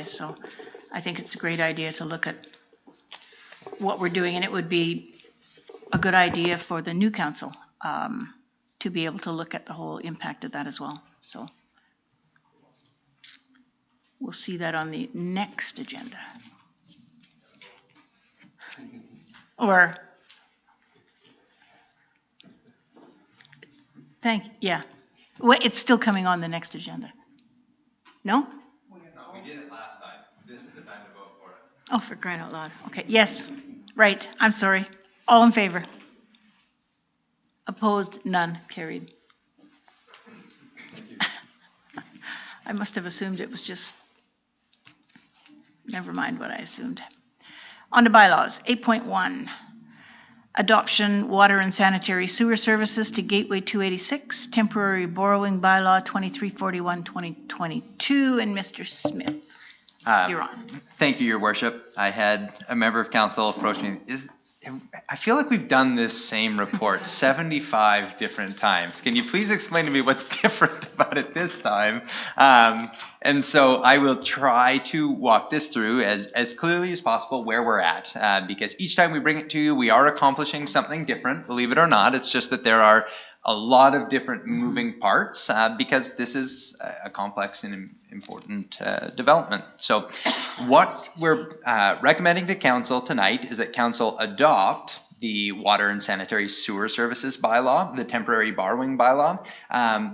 So I think it's a great idea to look at what we're doing, and it would be a good idea for the new council to be able to look at the whole impact of that as well. So we'll see that on the next agenda. Or, yeah. Well, it's still coming on the next agenda. No? No, we did it last time. This is the time to vote for it. Oh, for crying out loud. Okay, yes, right, I'm sorry. All in favor? Opposed? None. Carried. Thank you. I must have assumed it was just, never mind what I assumed. On to bylaws. 8.1. Adoption, water and sanitary sewer services to Gateway 286, temporary borrowing bylaw 2341-2022, and Mr. Smith, you're on. Thank you, Your Worship. I had a member of council approach me. I feel like we've done this same report 75 different times. Can you please explain to me what's different about it this time? And so I will try to walk this through as clearly as possible where we're at, because each time we bring it to you, we are accomplishing something different, believe it or not. It's just that there are a lot of different moving parts because this is a complex and important development. So what we're recommending to council tonight is that council adopt the water and sanitary sewer services bylaw, the temporary borrowing bylaw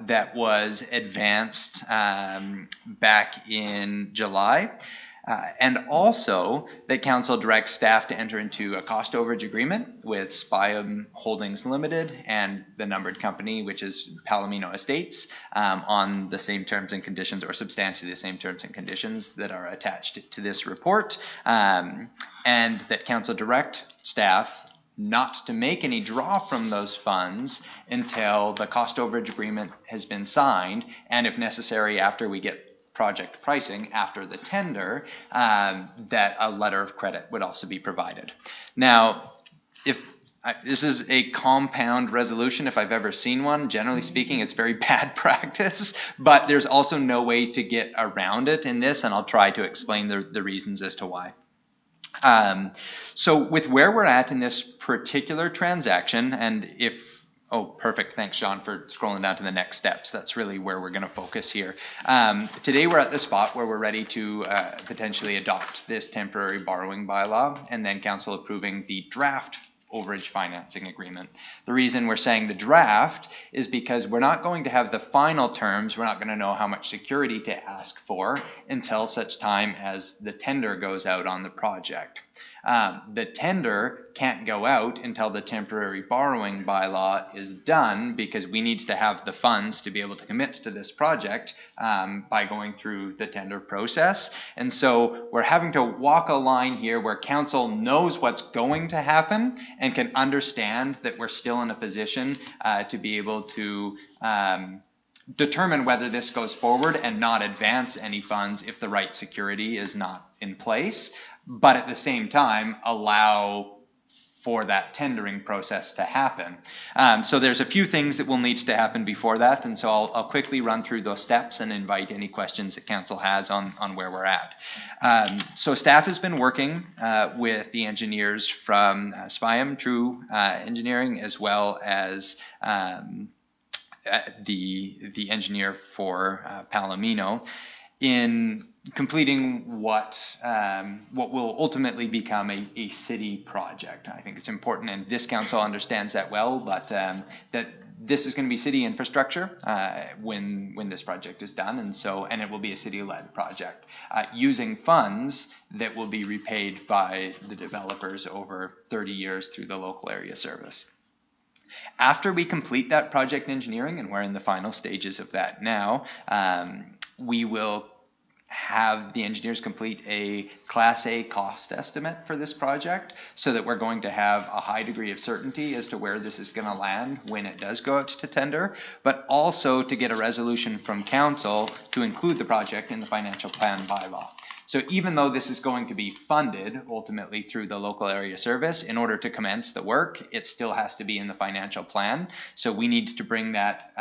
that was advanced back in July. And also that council directs staff to enter into a cost overage agreement with Spiam Holdings Limited and the numbered company, which is Palomino Estates, on the same terms and conditions, or substantially the same terms and conditions that are attached to this report, and that council direct staff not to make any draw from those funds until the cost overage agreement has been signed, and if necessary, after we get project pricing after the tender, that a letter of credit would also be provided. Now, this is a compound resolution if I've ever seen one. Generally speaking, it's very bad practice, but there's also no way to get around it in this, and I'll try to explain the reasons as to why. So with where we're at in this particular transaction, and oh, perfect. Thanks, Sean, for scrolling down to the next steps. That's really where we're going to focus here. Today, we're at the spot where we're ready to potentially adopt this temporary borrowing bylaw, and then council approving the draft overage financing agreement. The reason we're saying the draft is because we're not going to have the final terms. We're not going to know how much security to ask for until such time as the tender goes out on the project. The tender can't go out until the temporary borrowing bylaw is done, because we need to have the funds to be able to commit to this project by going through the tender process. And so we're having to walk a line here where council knows what's going to happen and can understand that we're still in a position to be able to determine whether this goes forward and not advance any funds if the right security is not in place, but at the same time allow for that tendering process to happen. So there's a few things that will need to happen before that, and so I'll quickly run through those steps and invite any questions that council has on where we're at. So staff has been working with the engineers from Spiam True Engineering, as well as the engineer for Palomino, in completing what will ultimately become a city project. I think it's important, and this council understands that well, but that this is going to be city infrastructure when this project is done, and it will be a city-led project using funds that will be repaid by the developers over 30 years through the local area service. After we complete that project engineering, and we're in the final stages of that now, we will have the engineers complete a Class A cost estimate for this project, so that we're going to have a high degree of certainty as to where this is going to land when it does go out to tender, but also to get a resolution from council to include the project in the financial plan bylaw. So even though this is going to be funded ultimately through the local area service, in order to commence the work, it still has to be in the financial plan. So we need to bring that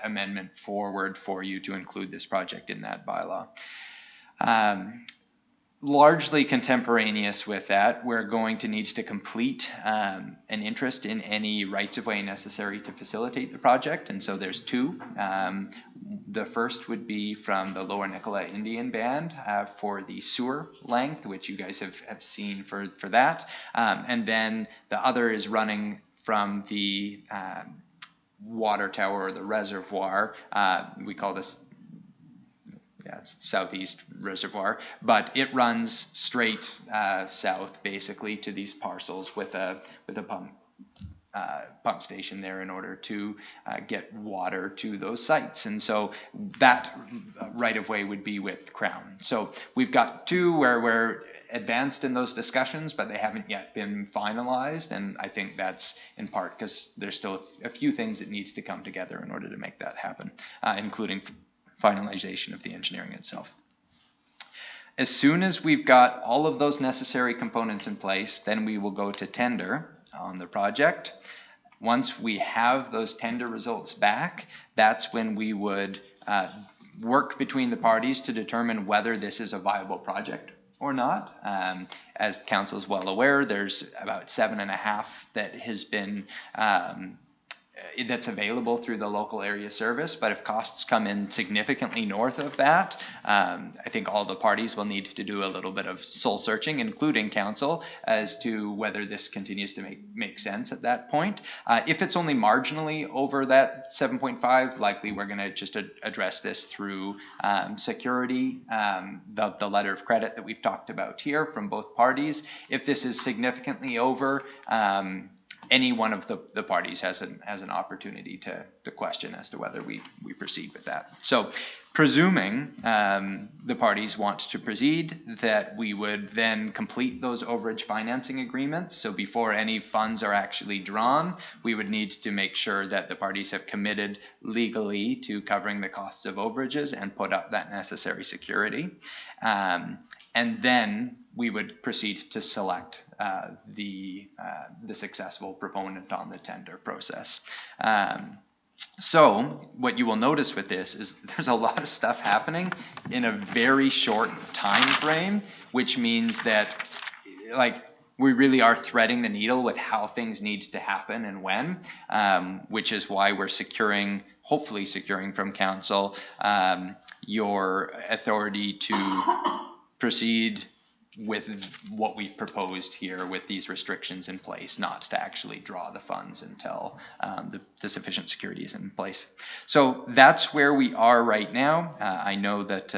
amendment forward for you to include this project in that bylaw. Largely contemporaneous with that, we're going to need to complete an interest in any rights-of-way necessary to facilitate the project, and so there's two. The first would be from the Lower Nicola Indian Band for the sewer length, which you guys have seen for that, and then the other is running from the water tower or the reservoir. We call this, yeah, it's Southeast Reservoir, but it runs straight south basically to these parcels with a pump station there in order to get water to those sites. And so that right of way would be with Crown. So we've got two where we're advanced in those discussions, but they haven't yet been finalized. And I think that's in part because there's still a few things that need to come together in order to make that happen, including finalization of the engineering itself. As soon as we've got all of those necessary components in place, then we will go to tender on the project. Once we have those tender results back, that's when we would work between the parties to determine whether this is a viable project or not. As council is well aware, there's about 7.5 that has been that's available through the local area service, but if costs come in significantly north of that, I think all the parties will need to do a little bit of soul searching, including council, as to whether this continues to make sense at that point. If it's only marginally over that 7.5, likely we're going to just address this through security, the letter of credit that we've talked about here from both parties. If this is significantly over, any one of the parties has an opportunity to question as to whether we proceed with that. So presuming the parties want to proceed, that we would then complete those overage financing agreements. So before any funds are actually drawn, we would need to make sure that the parties have committed legally to covering the costs of overages and put up that necessary security. And then we would proceed to select the successful proponent on the tender process. So what you will notice with this is there's a lot of stuff happening in a very short time frame, which means that we really are threading the needle with how things need to happen and when, which is why we're hopefully securing from council your authority to proceed with what we've proposed here with these restrictions in place, not to actually draw the funds until the sufficient security is in place. So that's where we are right now. I know that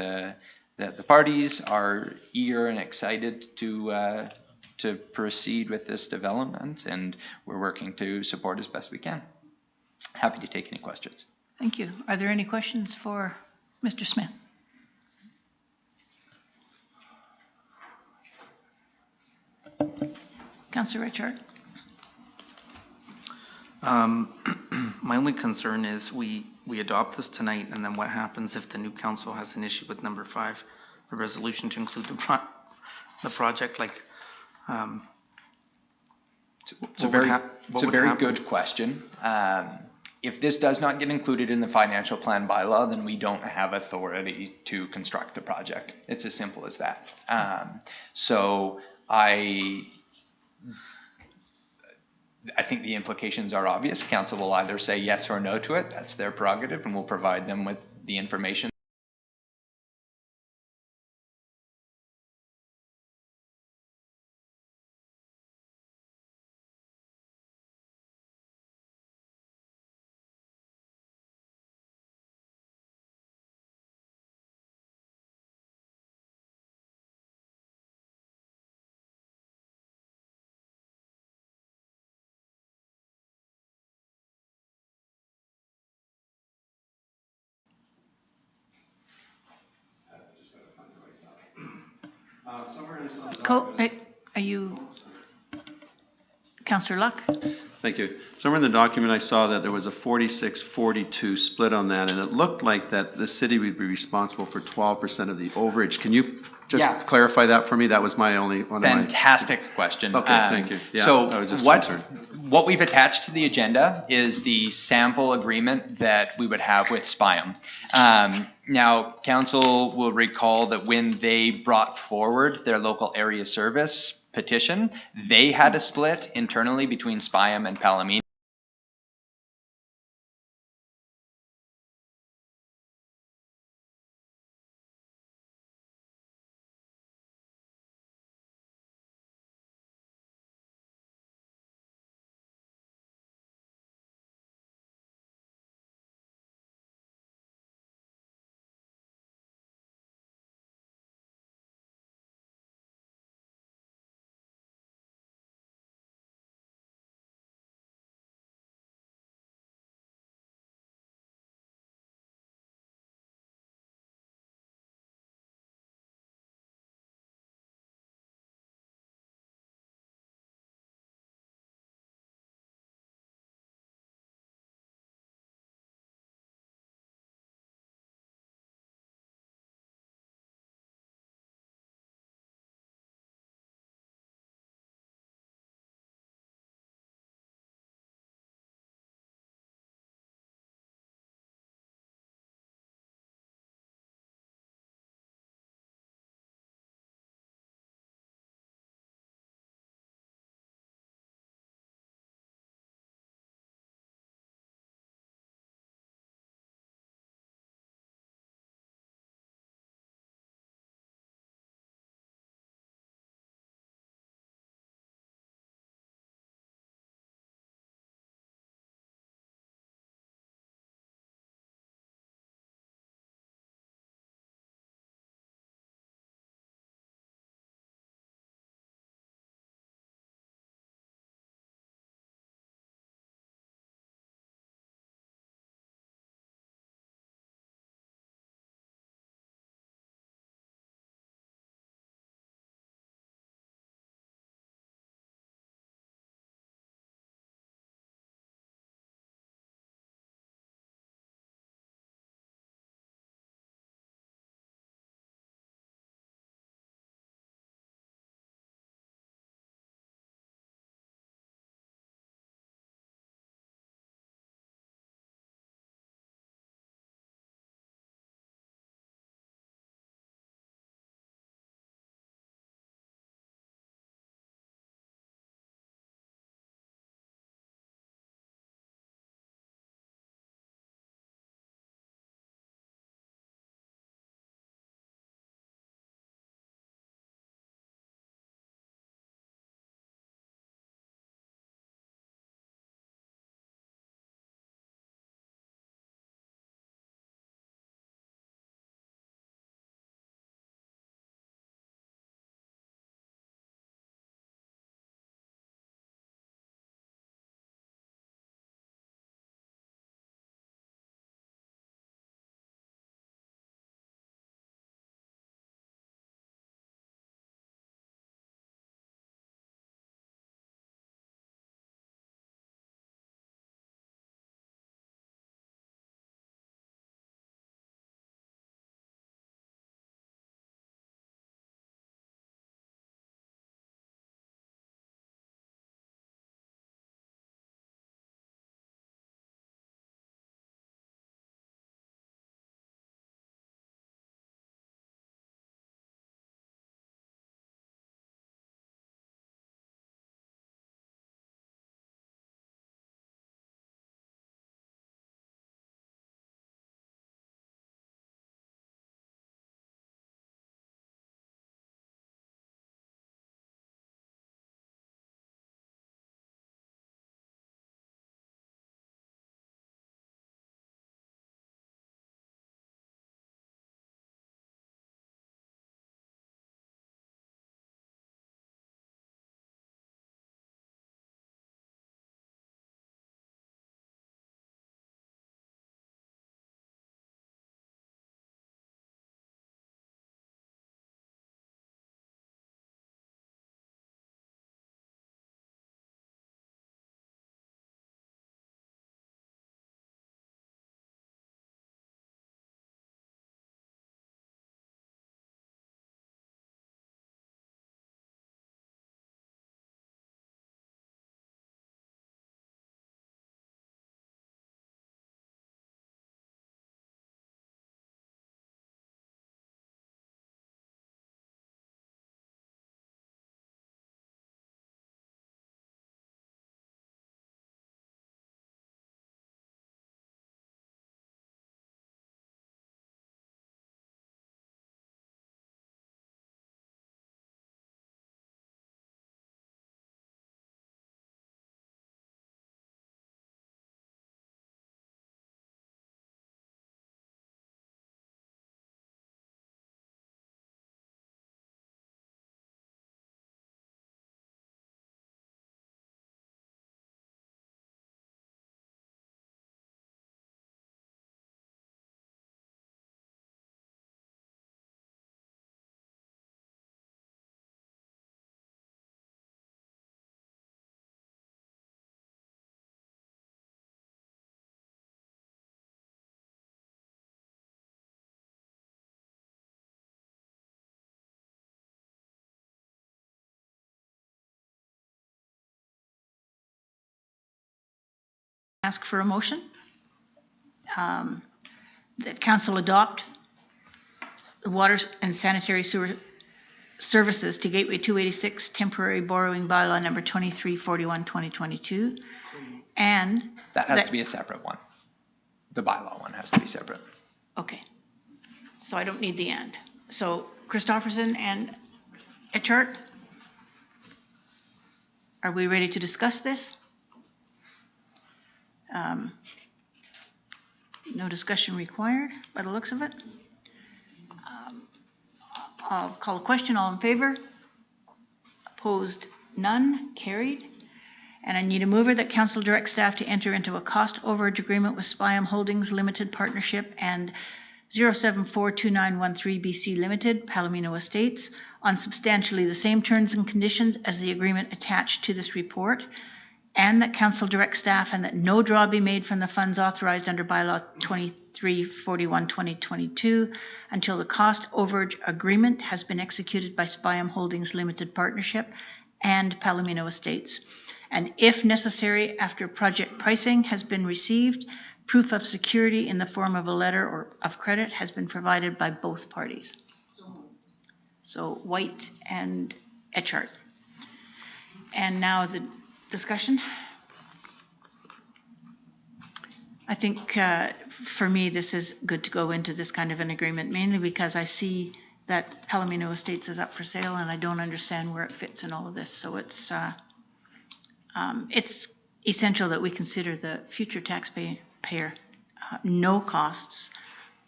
the parties are eager and excited to proceed with this development, and we're working to support as best we can. Happy to take any questions. Thank you. Are there any questions for Mr. Smith? Councillor Richard. My only concern is we adopt this tonight, and then what happens if the new council has an issue with number 5, the resolution to include the project? It's a very good question. If this does not get included in the financial plan bylaw, then we don't have authority to construct the project. It's as simple as that. So I think the implications are obvious. Council will either say yes or no to it. That's their prerogative, and we'll provide them with the information. Are you Councillor Luck? Thank you. Somewhere in the document, I saw that there was a 46-42 split on that, and it looked like that the city would be responsible for 12% of the overage. Can you just Yeah. clarify that for me? That was my only one. Fantastic question. Okay, thank you. Yeah, I was So just what, concerned. what we've attached to the agenda is the sample agreement that we would have with SPIAM. Now, council will recall that when they brought forward their local area service petition, they had a split internally between SPIAM and Palomino. Ask for a motion that council adopt the water and sanitary sewer services to Gateway 286 temporary borrowing bylaw number 2341 2022, and That has to be a separate one. The bylaw one has to be separate. okay, so I don't need the and. So Christofferson and Etchart, are we ready to discuss this? No discussion required by the looks of it. I'll call a question. All in favor? Opposed? None? Carried. And I need a mover that council direct staff to enter into a cost overage agreement with Spyam Holdings Limited Partnership and 0742913 BC Limited, Palomino Estates, on substantially the same terms and conditions as the agreement attached to this report, and that council direct staff and that no draw be made from the funds authorized under bylaw 2341 2022 until the cost overage agreement has been executed by Spyam Holdings Limited Partnership and Palomino Estates. And if necessary, after project pricing has been received, proof of security in the form of a letter or of credit has been provided by both parties. So White and Etchart. And now the discussion. I think for me, this is good to go into this kind of an agreement, mainly because I see that Palomino Estates is up for sale and I don't understand where it fits in all of this. So it's essential that we consider the future taxpayer. No costs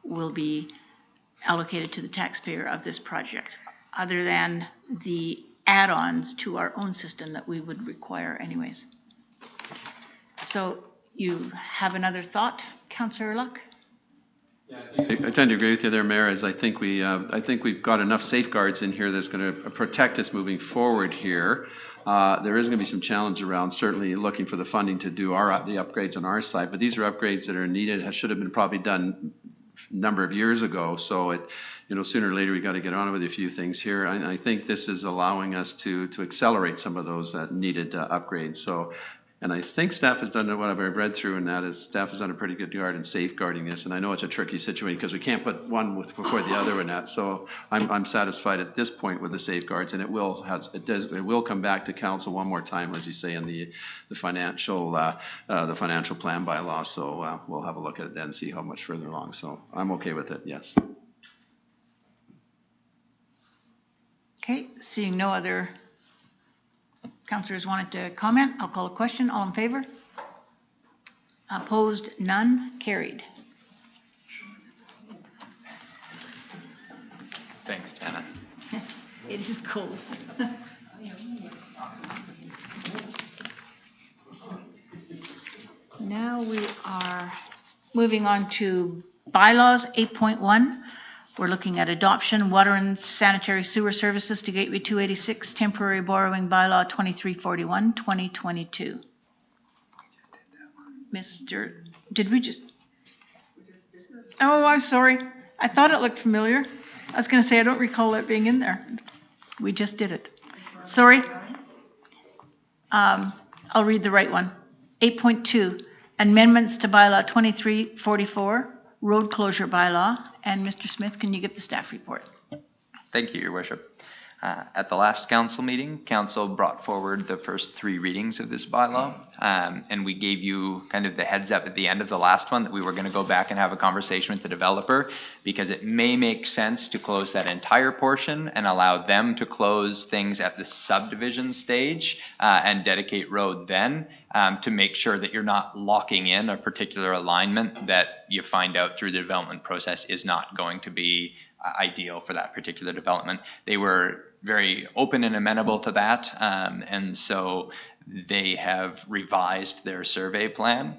will be allocated to the taxpayer of this project, other than the add-ons to our own system that we would require anyways. So you have another thought, Councillor Luck? I tend to agree with you there, Mayor, as I think we've got enough safeguards in here that's going to protect us moving forward here. There is going to be some challenge around certainly looking for the funding to do the upgrades on our side, but these are upgrades that are needed, should have been probably done a number of years ago. So sooner or later we got to get on with a few things here. And I think this is allowing us to accelerate some of those needed upgrades. So, and I think staff has done what I've read through, and that is staff has done a pretty good job in safeguarding this. And I know it's a tricky situation because we can't put one before the other in that. So I'm satisfied at this point with the safeguards, and it will come back to council one more time, as you say, in the financial plan bylaw. So we'll have a look at it then and see how much further along. So I'm okay with it. Yes. Okay, seeing no other councillors wanted to comment, I'll call a question. All in favor? Opposed? None? Carried. Thanks, Tana. It is cold. Now we are moving on to bylaws 8.1. We're looking at adoption, water and sanitary sewer services to Gateway 286, temporary borrowing bylaw 2341, 2022. Did we just? Oh, I'm sorry. I thought it looked familiar. I was going to say, I don't recall it being in there. We just did it. Sorry. I'll read the right one. 8.2, amendments to bylaw 2344, road closure bylaw. And Mr. Smith, can you give the staff report? Thank you, Your Worship. At the last council meeting, council brought forward the first 3 readings of this bylaw, and we gave you kind of the heads up at the end of the last one that we were going to go back and have a conversation with the developer, because it may make sense to close that entire portion and allow them to close things at the subdivision stage and dedicate road then, to make sure that you're not locking in a particular alignment that you find out through the development process is not going to be ideal for that particular development. They were very open and amenable to that, and so they have revised their survey plan,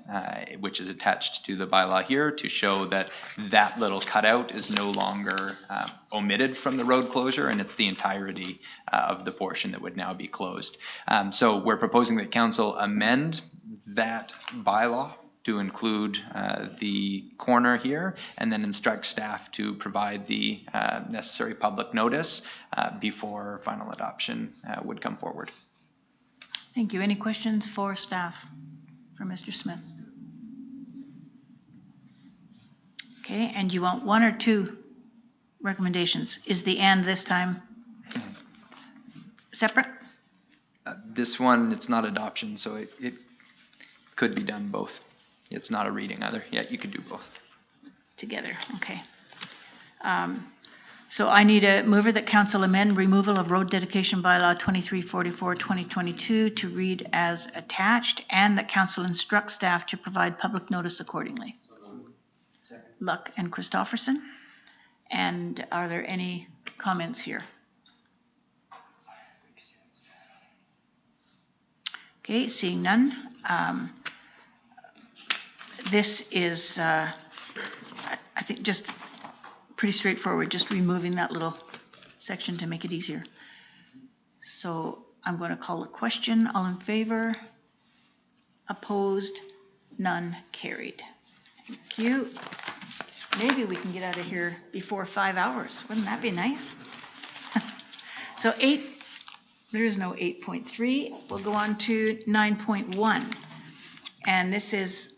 which is attached to the bylaw here, to show that that little cutout is no longer omitted from the road closure, and it's the entirety of the portion that would now be closed. So we're proposing that council amend that bylaw to include the corner here, and then instruct staff to provide the necessary public notice before final adoption would come forward. Thank you. Any questions for staff? For Mr. Smith? Okay, and you want 1 or 2 recommendations? Is the "and" this time separate? This one, it's not adoption, so it could be done both. It's not a reading either. Yeah, you could do both. Together, okay. So I need a mover that council amend removal of road dedication bylaw 2344-2022 to read as attached, and that council instruct staff to provide public notice accordingly. Luck and Christofferson. And are there any comments here? Okay, seeing none. This is, I think, just pretty straightforward, just removing that little section to make it easier. So I'm going to call a question. All in favor? Opposed? None? Carried. Thank you. Maybe we can get out of here before 5 hours. Wouldn't that be nice? So there is no 8.3. We'll go on to 9.1. And this is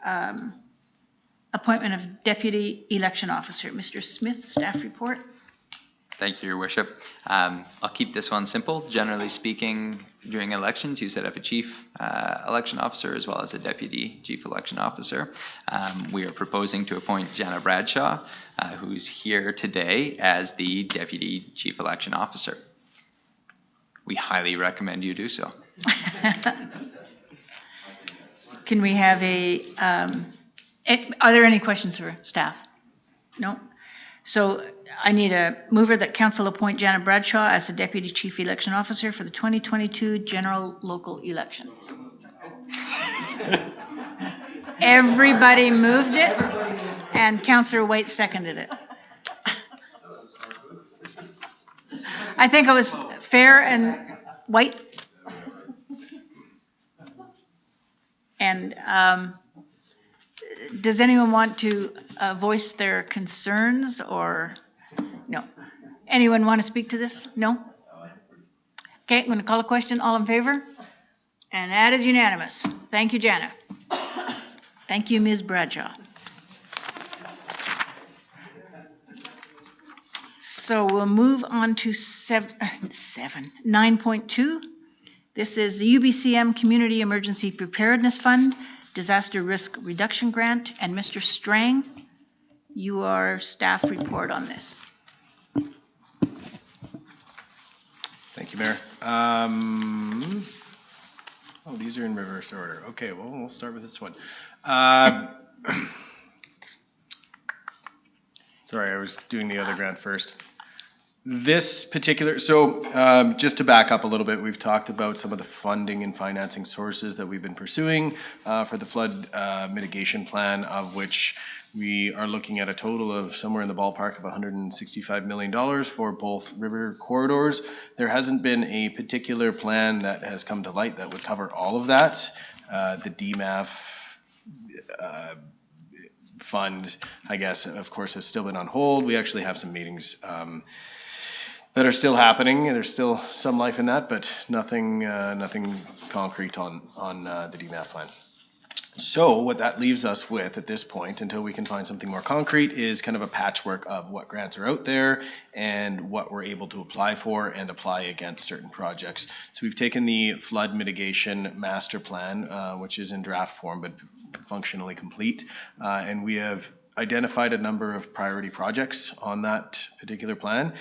appointment of deputy election officer. Mr. Smith, staff report. Thank you, Your Worship. I'll keep this one simple. Generally speaking, during elections, you set up a chief election officer as well as a deputy chief election officer. We are proposing to appoint Jana Bradshaw, who's here today as the deputy chief election officer. We highly recommend you do so. Can we have are there any questions for staff? No? So I need a mover that council appoint Jana Bradshaw as the deputy chief election officer for the 2022 general local election. Everybody moved it, and Councillor White seconded it. I think it was Fair and White. And does anyone want to voice their concerns or no? Anyone want to speak to this? No? Okay, I'm going to call a question. All in favor? And that is unanimous. Thank you, Jana. Thank you, Ms. Bradshaw. So we'll move on to 9.2. This is the UBCM Community Emergency Preparedness Fund, Disaster Risk Reduction Grant, and Mr. Strang, your staff report on this. Thank you, Mayor. These are in reverse order. Okay, well, we'll start with this one. Sorry, I was doing the other grant first. This particular, just to back up a little bit, we've talked about some of the funding and financing sources that we've been pursuing for the flood mitigation plan, of which we are looking at a total of somewhere in the ballpark of $165 million for both river corridors. There hasn't been a particular plan that has come to light that would cover all of that. The DMAF fund, I guess, of course, has still been on hold. We actually have some meetings that are still happening. There's still some life in that, but nothing concrete on the DMAF plan. So what that leaves us with at this point, until we can find something more concrete, is kind of a patchwork of what grants are out there and what we're able to apply for and apply against certain projects. So we've taken the flood mitigation master plan, which is in draft form but functionally complete, and we have identified a number of priority projects on that particular plan.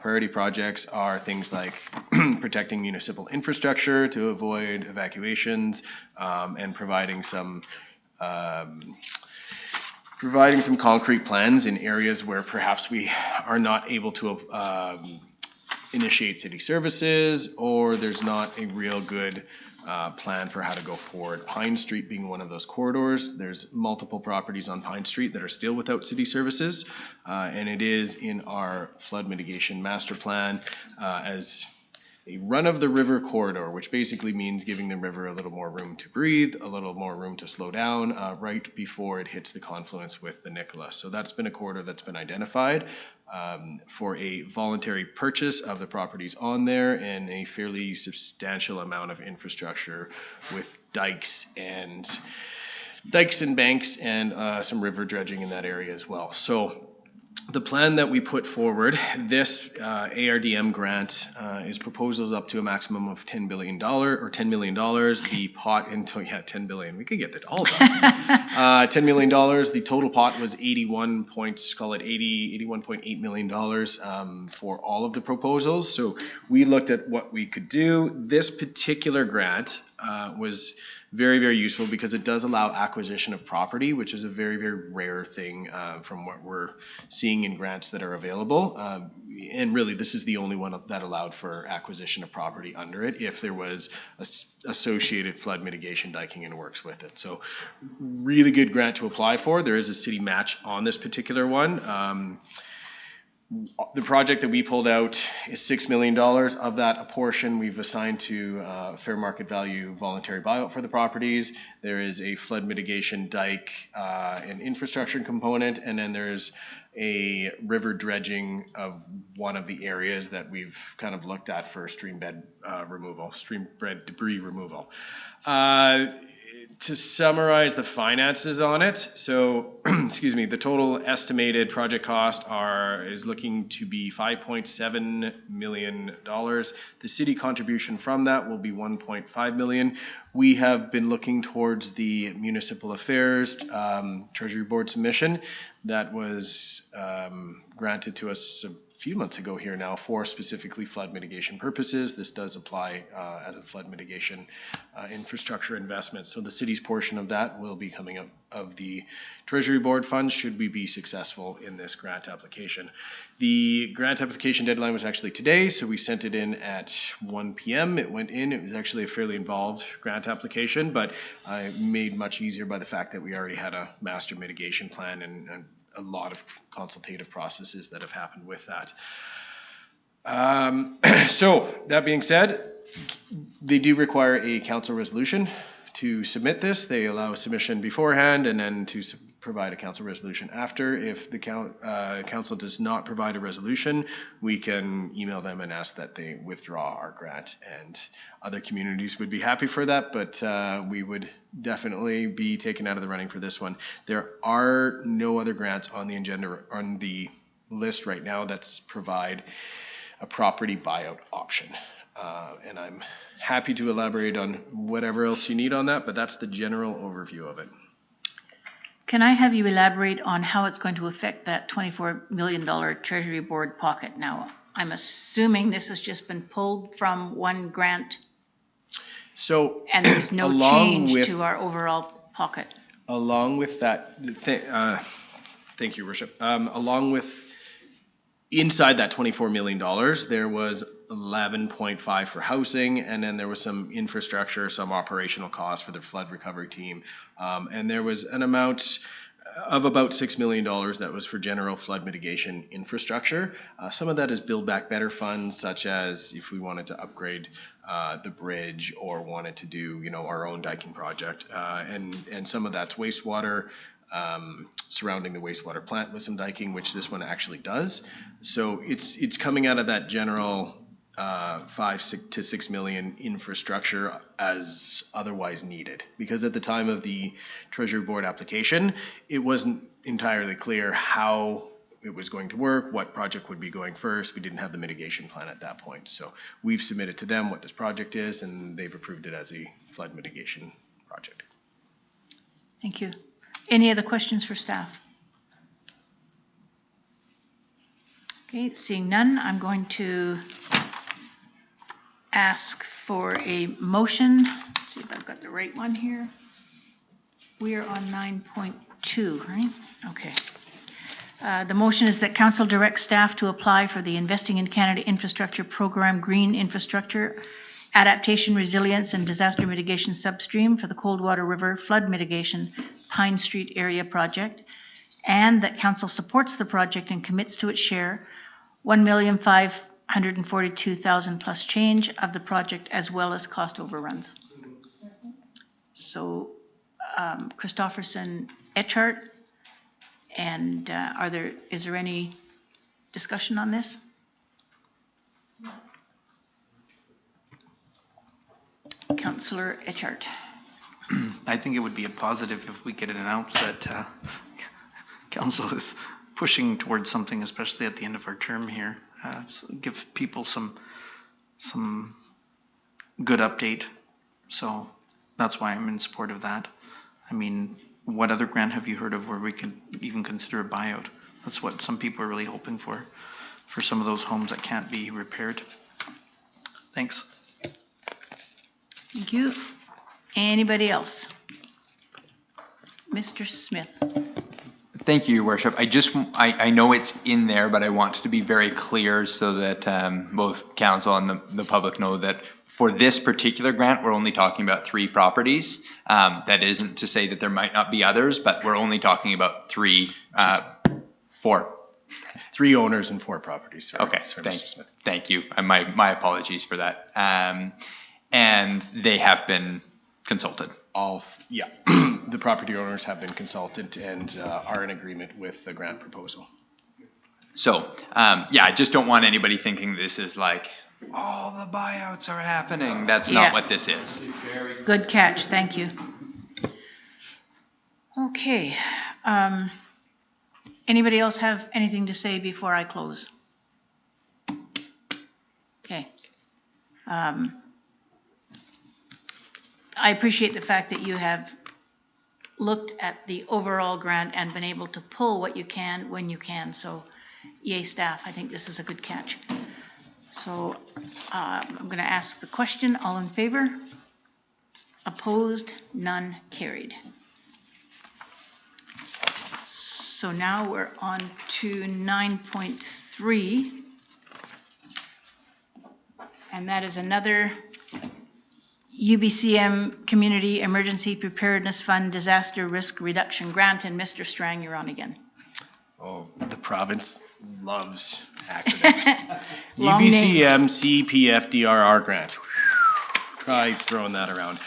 Priority projects are things like protecting municipal infrastructure to avoid evacuations, and providing some concrete plans in areas where perhaps we are not able to initiate city services, or there's not a real good plan for how to go forward. Pine Street being one of those corridors. There's multiple properties on Pine Street that are still without city services, and it is in our flood mitigation master plan as a run-of-the-river corridor, which basically means giving the river a little more room to breathe, a little more room to slow down right before it hits the confluence with the Nicola. So that's been a corridor that's been identified for a voluntary purchase of the properties on there, and a fairly substantial amount of infrastructure with dikes and dikes and banks and some river dredging in that area as well. So the plan that we put forward, this ARDM grant is proposals up to a maximum of $10 billion or $10 million. The pot into, yeah, 10 billion. We could get that all done. $10 million. The total pot was 81 points, call it $81.8 million for all of the proposals. So we looked at what we could do. This particular grant was very, very useful because it does allow acquisition of property, which is a very, very rare thing from what we're seeing in grants that are available. And really, this is the only one that allowed for acquisition of property under it if there was associated flood mitigation diking and works with it. So really good grant to apply for. There is a city match on this particular one. The project that we pulled out is $6 million. Of that, a portion we've assigned to fair market value voluntary buyout for the properties. There is a flood mitigation dike and infrastructure component, and then there's a river dredging of one of the areas that we've kind of looked at for stream bed removal, stream bed debris removal. To summarize the finances on it, so excuse me, the total estimated project cost is looking to be $5.7 million. The city contribution from that will be $1.5 million. We have been looking towards the municipal affairs Treasury Board submission that was granted to us a few months ago here now for specifically flood mitigation purposes. This does apply as a flood mitigation infrastructure investment. So the city's portion of that will be coming up of the Treasury Board funds should we be successful in this grant application. The grant application deadline was actually today, so we sent it in at 1 p.m. It went in. It was actually a fairly involved grant application, but made much easier by the fact that we already had a master mitigation plan and a lot of consultative processes that have happened with that. So that being said, they do require a council resolution to submit this. They allow submission beforehand and then to provide a council resolution after. If the council does not provide a resolution, we can email them and ask that they withdraw our grant, and other communities would be happy for that, but we would definitely be taken out of the running for this one. There are no other grants on the agenda, on the list right now that's provide a property buyout option. And I'm happy to elaborate on whatever else you need on that, but that's the general overview of it. Can I have you elaborate on how it's going to affect that $24 million Treasury Board pocket? Now, I'm assuming this has just been pulled from one grant. So, and there's no change to our overall pocket. Along with that, thank you, Worship. Along with inside that $24 million, there was 11.5 for housing, and then there was some infrastructure, some operational costs for the flood recovery team, and there was an amount of about $6 million that was for general flood mitigation infrastructure. Some of that is Build Back Better funds, such as if we wanted to upgrade the bridge or wanted to do, our own diking project, and some of that's wastewater. Surrounding the wastewater plant with some diking, which this one actually does. So it's coming out of that general 5 to 6 million infrastructure as otherwise needed. Because at the time of the Treasury Board application, it wasn't entirely clear how it was going to work, what project would be going first. We didn't have the mitigation plan at that point. So we've submitted to them what this project is, and they've approved it as a flood mitigation project. Thank you. Any other questions for staff? Okay, seeing none, I'm going to ask for a motion. Let's see if I've got the right one here. We are on 9.2, right? Okay. The motion is that council directs staff to apply for the Investing in Canada Infrastructure Program Green Infrastructure Adaptation, Resilience, and Disaster Mitigation Substream for the Coldwater River Flood Mitigation Pine Street Area Project, and that council supports the project and commits to its share $1,542,000 plus change of the project, as well as cost overruns. So Christofferson, Etchart, and is there any discussion on this? Councillor Etchart. I think it would be a positive if we could announce that council is pushing towards something, especially at the end of our term here. So give people some good update. So that's why I'm in support of that. I mean, what other grant have you heard of where we could even consider a buyout? That's what some people are really hoping for some of those homes that can't be repaired. Thanks. Thank you. Anybody else? Mr. Smith. Thank you, Your Worship. I know it's in there, but I want to be very clear so that both council and the public know that for this particular grant, we're only talking about 3 properties. That isn't to say that there might not be others, but we're only talking about 4. 3 owners and 4 properties. Sorry. Okay, Sorry, Mr. Smith. Thank you. My apologies for that. And they have been consulted. The property owners have been consulted and are in agreement with the grant proposal. So, I just don't want anybody thinking this is like, all the buyouts are happening. That's not what this is. Good catch, thank you. Okay. Anybody else have anything to say before I close? Okay. I appreciate the fact that you have looked at the overall grant and been able to pull what you can when you can. So, yay staff, I think this is a good catch. So I'm going to ask the question. All in favor? Opposed? None? Carried. So now we're on to 9.3. And that is another UBCM Community Emergency Preparedness Fund Disaster Risk Reduction Grant. And Mr. Strang, you're on again. Oh, the province loves acronyms. Long UBCM CPFDRR grant. Try throwing that around.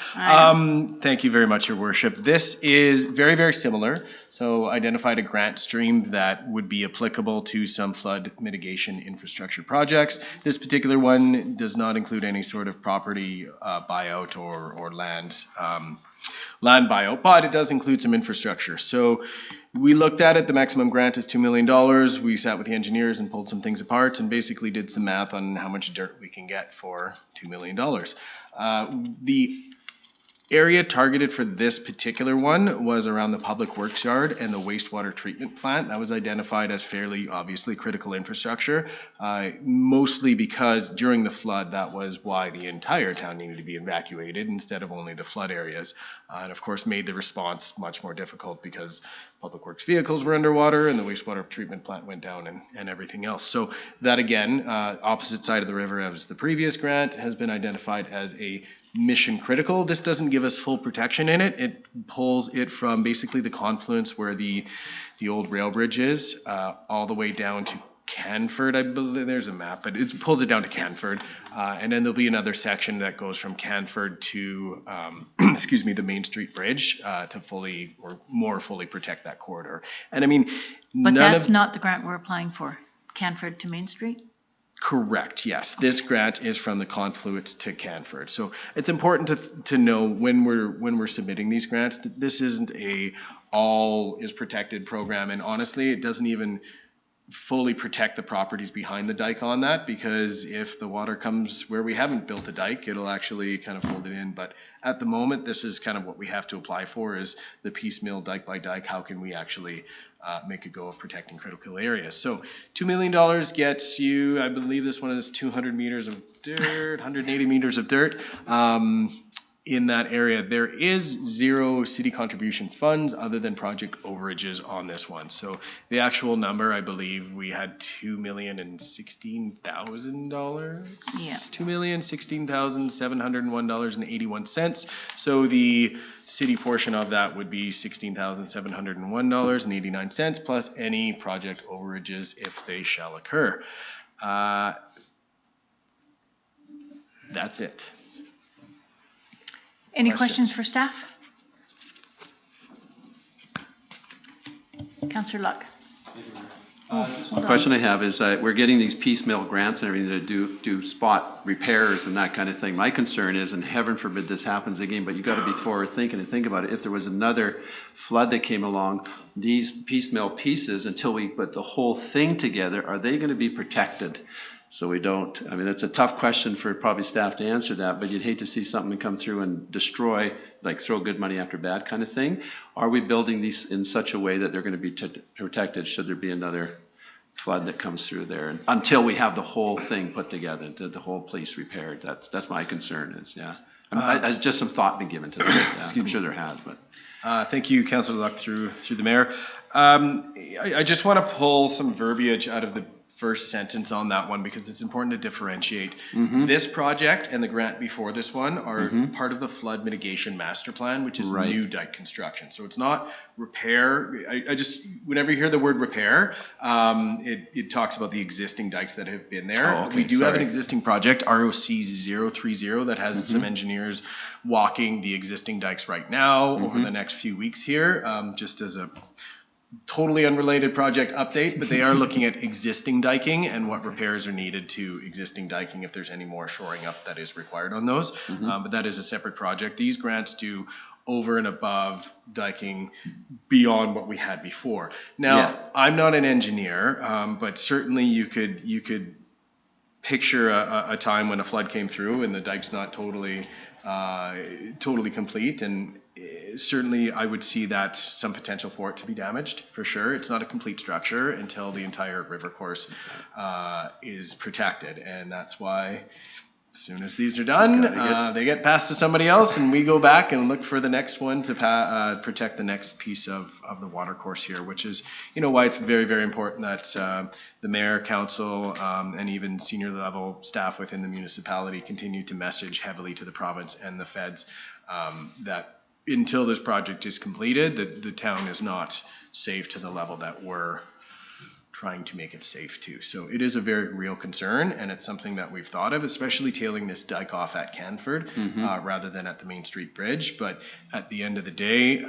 Thank you very much, Your Worship. This is very, very similar. So identified a grant stream that would be applicable to some flood mitigation infrastructure projects. This particular one does not include any sort of property buyout or land buyout, but it does include some infrastructure. So we looked at it. The maximum grant is $2 million. We sat with the engineers and pulled some things apart and basically did some math on how much dirt we can get for $2 million. The area targeted for this particular one was around the public works yard and the wastewater treatment plant. That was identified as fairly obviously critical infrastructure, mostly because during the flood, that was why the entire town needed to be evacuated instead of only the flood areas. And of course made the response much more difficult because public works vehicles were underwater and the wastewater treatment plant went down and everything else. So that again, opposite side of the river as the previous grant, has been identified as a mission critical. This doesn't give us full protection in it. It pulls it from basically the confluence where the old rail bridge is, all the way down to Canford, I believe. There's a map, but it pulls it down to Canford. And then there'll be another section that goes from Canford to, the Main Street Bridge to fully or more fully protect that corridor. And I mean, But that's not the grant we're applying for, Canford to Main Street? Correct, yes. This grant is from the confluence to Canford. So it's important to know when we're submitting these grants that this isn't a all is protected program. And honestly, it doesn't even fully protect the properties behind the dike on that, because if the water comes where we haven't built a dike, it'll actually kind of hold it in. But at the moment, this is kind of what we have to apply for, is the piecemeal dike by dike. How can we actually make a go of protecting critical areas? So $2 million gets you, I believe this one is 200 meters of dirt, 180 meters of dirt. In that area, there is 0 city contribution funds other than project overages on this one. So the actual number, I believe we had $2,016,000. Yeah. $2,016,701.81. So the city portion of that would be $16,701.89 plus any project overages if they shall occur. That's it. Any questions for staff? Councillor Luck. One question I have is, we're getting these piecemeal grants and everything to do spot repairs and that kind of thing. My concern is, and heaven forbid this happens again, but you gotta be forward thinking and think about it. If there was another flood that came along, these piecemeal pieces, until we put the whole thing together, are they gonna be protected? So we don't, I mean, it's a tough question for probably staff to answer that, but you'd hate to see something come through and destroy, like throw good money after bad kind of thing. Are we building these in such a way that they're gonna be protected should there be another flood that comes through there, and until we have the whole thing put together, the whole place repaired? That's my concern is, yeah. Has just some thought been given to that? Yeah, I'm sure there has, but. Thank you, Councillor Luck, through the mayor. I just want to pull some verbiage out of the first sentence on that one, because it's important to differentiate. This project and the grant before this one are part of the flood mitigation master plan, which is new dike construction. So it's not repair. I just, whenever you hear the word repair, it talks about the existing dikes that have been there. Oh, okay, we do have an existing project, ROC 030, that has some engineers walking the existing dikes right now over the next few weeks here, just as a totally unrelated project update, but they are looking at existing diking and what repairs are needed to existing diking if there's any more shoring up that is required on those. But that is a separate project. These grants do over and above diking beyond what we had before. Now, I'm not an engineer, but certainly you could picture a time when a flood came through and the dike's not totally complete, and certainly I would see that some potential for it to be damaged, for sure. It's not a complete structure until the entire river course is protected, and that's why as soon as these are done, they get passed to somebody else, and we go back and look for the next one to protect the next piece of the water course here, which is, why it's very, very important that the mayor, council, and even senior level staff within the municipality continue to message heavily to the province and the feds that until this project is completed, the town is not safe to the level that we're trying to make it safe to. So it is a very real concern, and it's something that we've thought of, especially tailing this dike off at Canford rather than at the Main Street Bridge. But at the end of the day,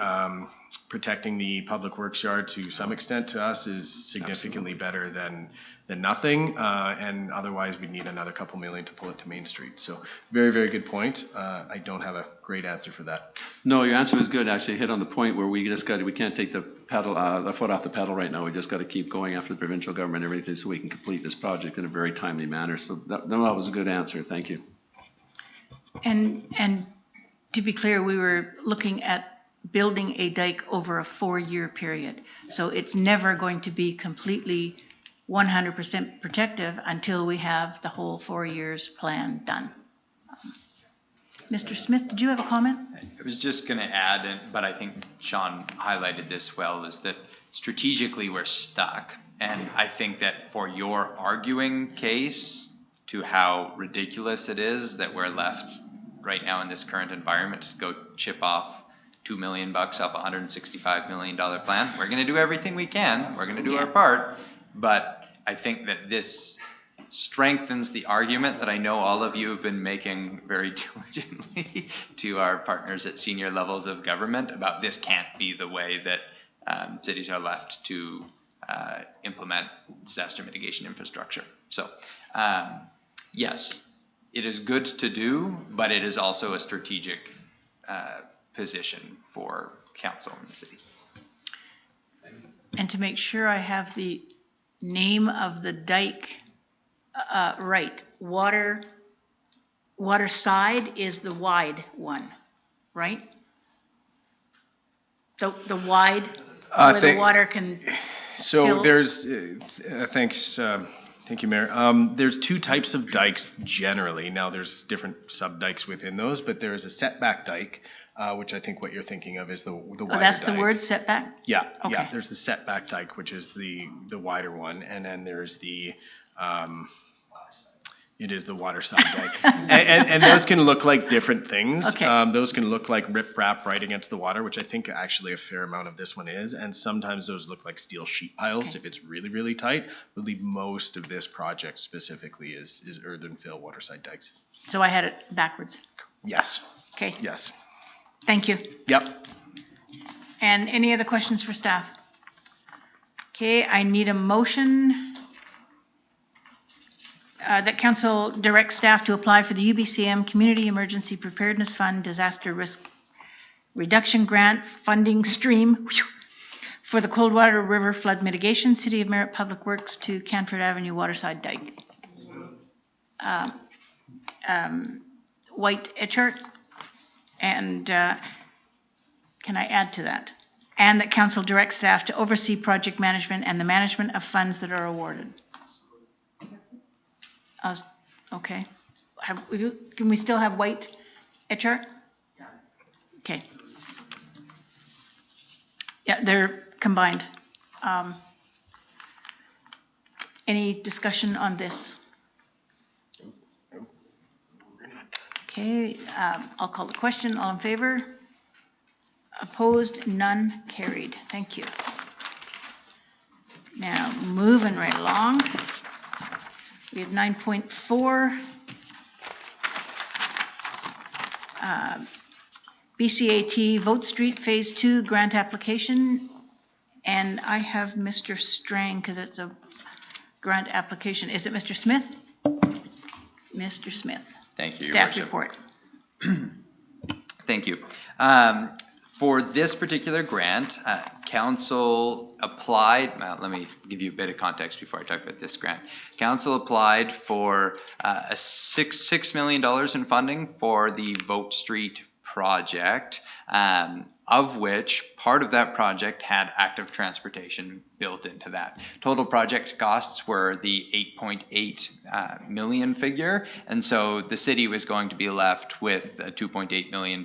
protecting the public works yard to some extent to us is significantly better than nothing, and otherwise we'd need another couple million to pull it to Main Street. So very, very good point. I don't have a great answer for that. No, your answer was good. Actually hit on the point where we can't take the foot off the pedal right now. We just got to keep going after the provincial government and everything so we can complete this project in a very timely manner. So that was a good answer. Thank you. And to be clear, we were looking at building a dike over a 4-year period. So it's never going to be completely 100% protective until we have the whole 4 years plan done. Mr. Smith, did you have a comment? I was just going to add, but I think Sean highlighted this well, is that strategically we're stuck. And I think that for your arguing case to how ridiculous it is that we're left right now in this current environment to go chip off $2 million off a $165 million plan, we're going to do everything we can. We're going to do our part. But I think that this strengthens the argument that I know all of you have been making very diligently to our partners at senior levels of government about this can't be the way that cities are left to implement disaster mitigation infrastructure. So yes, it is good to do, but it is also a strategic position for council in the city. And to make sure I have the name of the dike right, water side is the wide one, right? The wide, where the water can So fill. there's, thanks, thank you, Mayor. There's two types of dikes generally. Now there's different sub dikes within those, but there's a setback dike, which I think what you're thinking of is the wider Oh, that's dike. the word, setback? Yeah, Okay. yeah. There's the setback dike, which is the wider one, and then there's the it is the water side dike, and those can look like different things. Okay. Those can look like riprap right against the water, which I think actually a fair amount of this one is, and sometimes those look like steel sheet piles if it's really, really tight. I believe most of this project specifically is earthen fill waterside dikes. So I had it backwards. Yes. Okay, Yes. thank you. Yep. And any other questions for staff? Okay, I need a motion that council directs staff to apply for the UBCM Community Emergency Preparedness Fund Disaster Risk Reduction Grant Funding Stream for the Coldwater River Flood Mitigation, City of Merritt Public Works to Canford Avenue Waterside Dike. White Etchart, and can I add to that? And that council directs staff to oversee project management and the management of funds that are awarded. Okay. Can we still have White Etchart? Okay. Yeah, they're combined. Any discussion on this? Okay, I'll call the question. All in favor? Opposed? None? Carried. Thank you. Now, moving right along. We have 9.4. BCAT Vote Street Phase 2 grant application. And I have Mr. Strang because it's a grant application. Is it Mr. Smith? Mr. Smith. Thank you, Your Staff Worship. report. Thank you. For this particular grant, council applied, let me give you a bit of context before I talk about this grant. Council applied for $6 million in funding for the Vote Street project, of which part of that project had active transportation built into that. Total project costs were the 8.8 million figure, and so the city was going to be left with a $2.8 million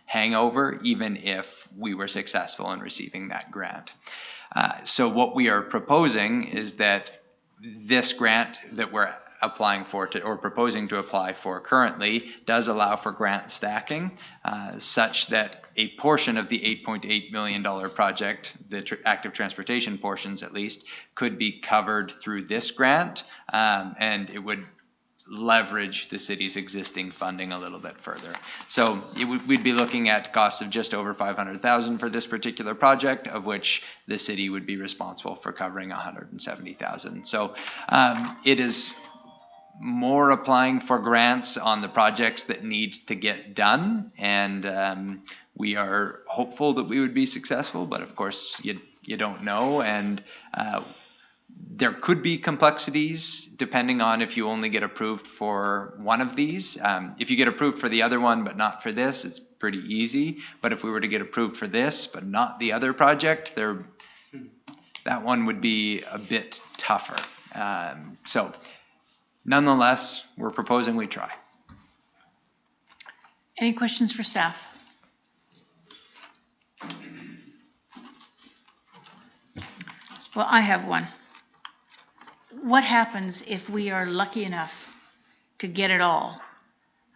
hangover, even if we were successful in receiving that grant. So what we are proposing is that this grant that we're applying for or proposing to apply for currently does allow for grant stacking, such that a portion of the $8.8 million project, the active transportation portions at least, could be covered through this grant, and it would leverage the city's existing funding a little bit further. So we'd be looking at costs of just over $500,000 for this particular project, of which the city would be responsible for covering $170,000. So it is more applying for grants on the projects that need to get done, and we are hopeful that we would be successful, but of course you don't know, and there could be complexities depending on if you only get approved for one of these. If you get approved for the other one but not for this, it's pretty easy, but if we were to get approved for this but not the other project, that one would be a bit tougher. So nonetheless, we're proposing we try. Any questions for staff? Well, I have one. What happens if we are lucky enough to get it all?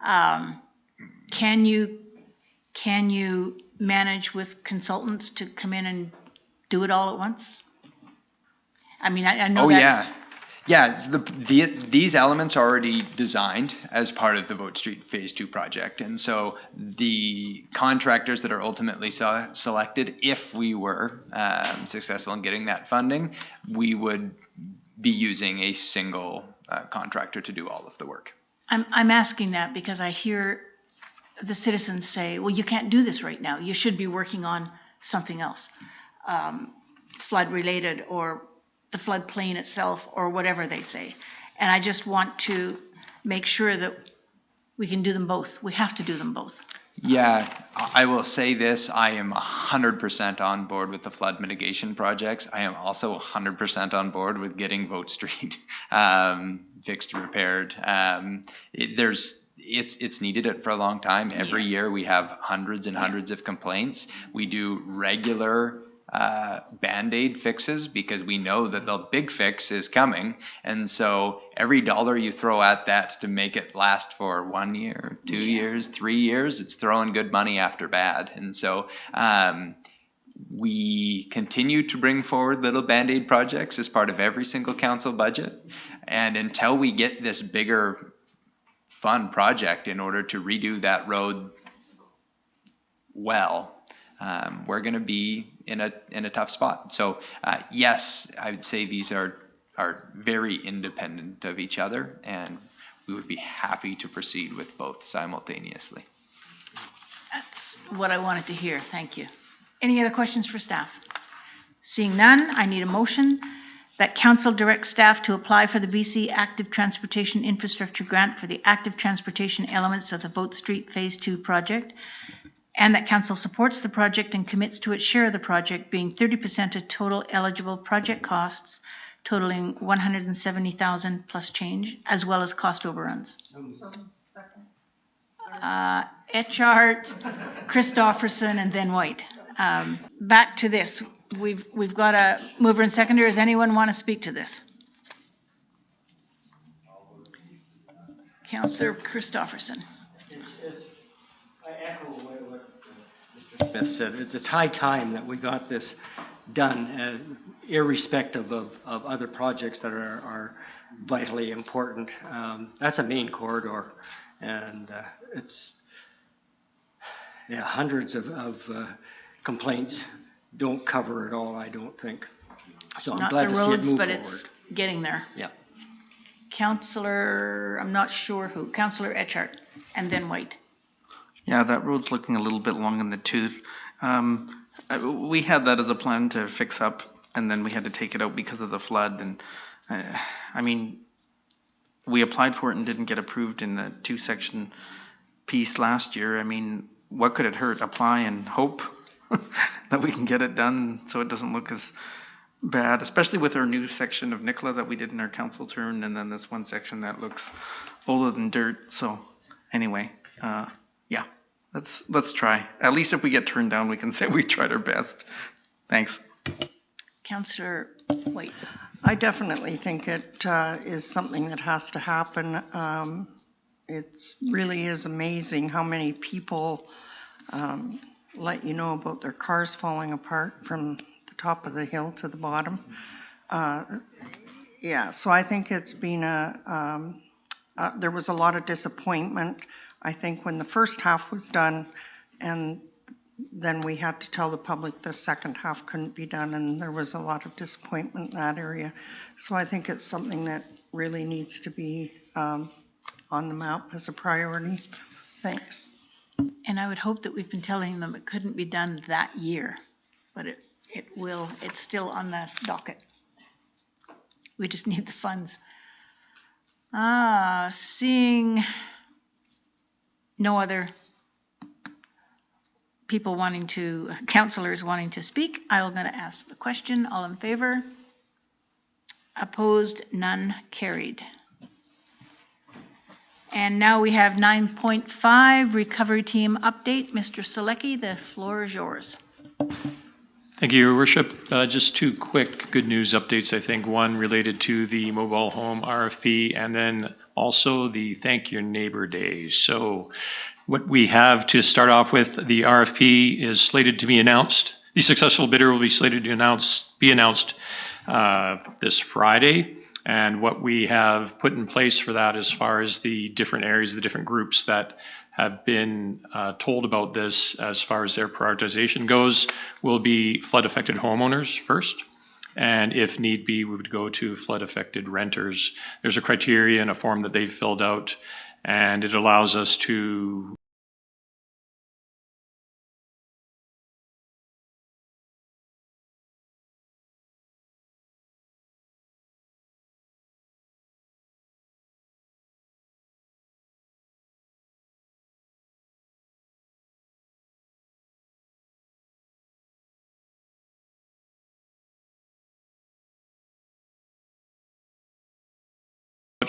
Can you manage with consultants to come in and do it all at once? I mean, I know that. Yeah, these elements are already designed as part of the Vote Street Phase 2 project. And so the contractors that are ultimately selected, if we were successful in getting that funding, we would be using a single contractor to do all of the work. I'm asking that because I hear the citizens say, well, you can't do this right now. You should be working on something else, flood related or the floodplain itself or whatever they say. And I just want to make sure that we can do them both. We have to do them both. Yeah, I will say this, I am 100% on board with the flood mitigation projects. I am also 100% on board with getting Vote Street fixed, repaired. It's needed it for a long time. Every year we have hundreds and hundreds of complaints. We do regular Band-Aid fixes because we know that the big fix is coming, and so every dollar you throw at that to make it last for 1 year, 2 years, 3 years, it's throwing good money after bad. And so we continue to bring forward little Band-Aid projects as part of every single council budget, and until we get this bigger fun project in order to redo that road well, we're going to be in a tough spot. So yes, I would say these are very independent of each other, and we would be happy to proceed with both simultaneously. That's what I wanted to hear. Thank you. Any other questions for staff? Seeing none, I need a motion that council directs staff to apply for the BC Active Transportation Infrastructure Grant for the active transportation elements of the Boat Street Phase 2 project, and that council supports the project and commits to its share of the project, being 30% of total eligible project costs, totaling $170,000 plus change, as well as cost overruns. Etchart, Christofferson, and then White. Back to this. We've got a mover and seconder. Does anyone want to speak to this? Councillor Christofferson. I echo what Mr. Smith said. It's high time that we got this done, irrespective of other projects that are vitally important. That's a main corridor, and it's hundreds of complaints don't cover it all, I don't think. So I'm glad to see it move forward. But it's getting there. Yeah. Councillor, I'm not sure who, Councillor Etchart, and then White. Yeah, that road's looking a little bit long in the tooth. We had that as a plan to fix up, and then we had to take it out because of the flood. And I mean, we applied for it and didn't get approved in the 2-section piece last year. I mean, what could it hurt? Apply and hope that we can get it done so it doesn't look as bad, especially with our new section of Nicola that we did in our council turn, and then this one section that looks older than dirt. So anyway, yeah, let's try. At least if we get turned down, we can say we tried our best. Thanks. Councillor White. I definitely think it is something that has to happen. It really is amazing how many people let you know about their cars falling apart from the top of the hill to the bottom. Yeah, so I think it's been there was a lot of disappointment, I think, when the first half was done, and then we had to tell the public the second half couldn't be done, and there was a lot of disappointment in that area. So I think it's something that really needs to be on the map as a priority. Thanks. And I would hope that we've been telling them it couldn't be done that year, but it will. It's still on the docket. We just need the funds. Seeing no other councillors wanting to speak, I'm going to ask the question. All in favor? Opposed? None? Carried. And now we have 9.5 recovery team update. Mr. Selecki, the floor is yours. Thank you, Your Worship. Just 2 quick good news updates, I think. One related to the mobile home RFP, and then also the Thank Your Neighbor Day. So what we have to start off with, the RFP is slated to be announced. The successful bidder will be slated to be announced this Friday. And what we have put in place for that, as far as the different areas, the different groups that have been told about this as far as their prioritization goes, will be flood-affected homeowners first. And if need be, we would go to flood-affected renters. There's a criteria and a form that they've filled out, and it allows us to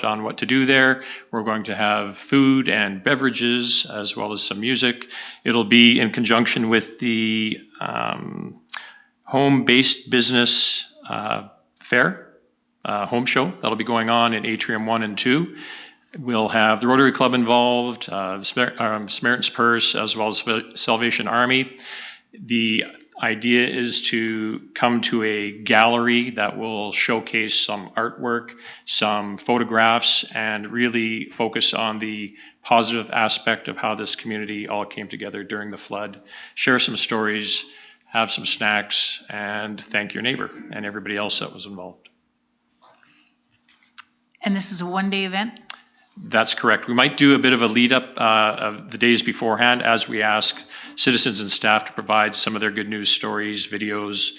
on what to do there. We're going to have food and beverages as well as some music. It'll be in conjunction with the home-based business fair, home show that'll be going on in Atrium 1 and 2. We'll have the Rotary Club involved, Samaritan's Purse, as well as Salvation Army. The idea is to come to a gallery that will showcase some artwork, some photographs, and really focus on the positive aspect of how this community all came together during the flood. Share some stories, have some snacks, and thank your neighbor and everybody else that was involved. And this is a one-day event? That's correct. We might do a bit of a lead up of the days beforehand as we ask citizens and staff to provide some of their good news stories, videos,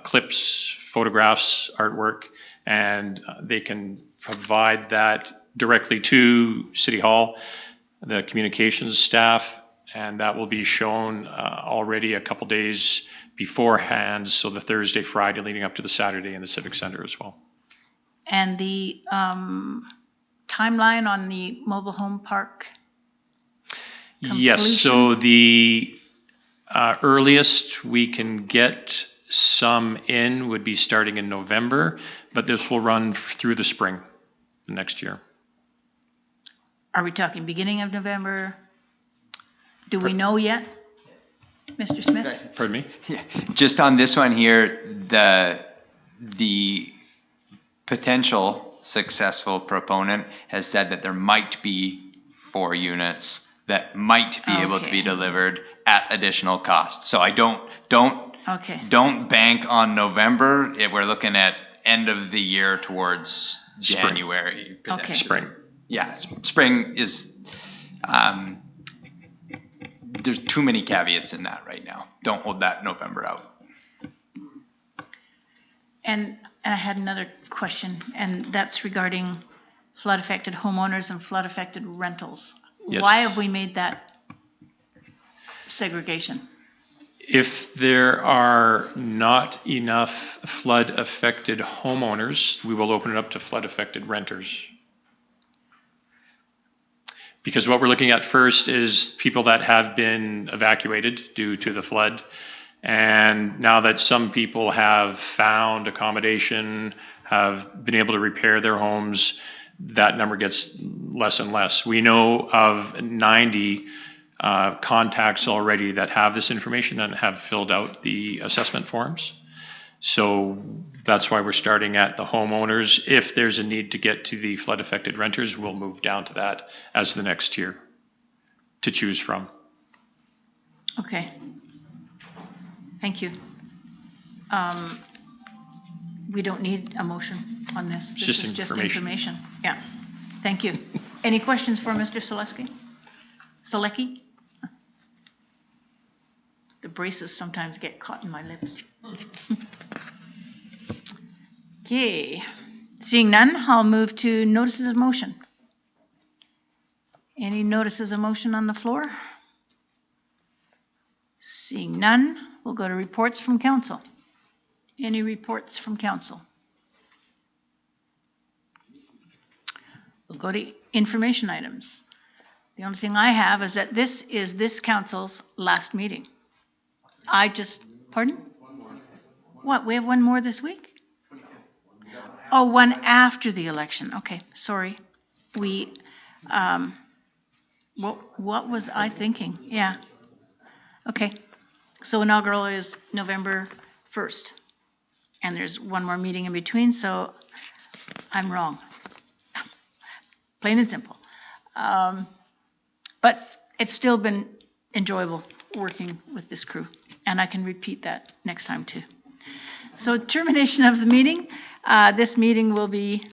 clips, photographs, artwork, and they can provide that directly to City Hall, the communications staff, and that will be shown already a couple days beforehand, so the Thursday, Friday leading up to the Saturday in the Civic Center as well. And the timeline on the mobile home park? Yes, so the earliest we can get some in would be starting in November, but this will run through the spring next year. Are we talking beginning of November? Do we know yet, Mr. Smith? Pardon me? Yeah. Just on this one here, the potential successful proponent has said that there might be 4 units that might be able to be delivered at additional cost. So I don't bank on November. We're looking at end of the year towards Spring. January. Okay. Spring. Yeah, spring is, there's too many caveats in that right now. Don't hold that November out. And I had another question, and that's regarding flood-affected homeowners and flood-affected rentals. Yes. Why have we made that segregation? If there are not enough flood-affected homeowners, we will open it up to flood-affected renters. Because what we're looking at first is people that have been evacuated due to the flood. And now that some people have found accommodation, have been able to repair their homes, that number gets less and less. We know of 90 contacts already that have this information and have filled out the assessment forms. So that's why we're starting at the homeowners. If there's a need to get to the flood affected renters, we'll move down to that as the next tier to choose from. Okay. Thank you. We don't need a motion on this. This Just is just information. information. Yeah. Thank you. Any questions for Mr. Selesky? Selecki? The braces sometimes get caught in my lips. Okay. Seeing none, I'll move to notices of motion. Any notices of motion on the floor? Seeing none, we'll go to reports from council. Any reports from council? We'll go to information items. The only thing I have is that this is this council's last meeting. Pardon? What, we have one more this week? Oh, one after the election. Okay, sorry. What was I thinking? Yeah. Okay, so inaugural is November 1st. And there's one more meeting in between, so I'm wrong. Plain and simple. But it's still been enjoyable working with this crew, and I can repeat that next time too. So termination of the meeting. This meeting will be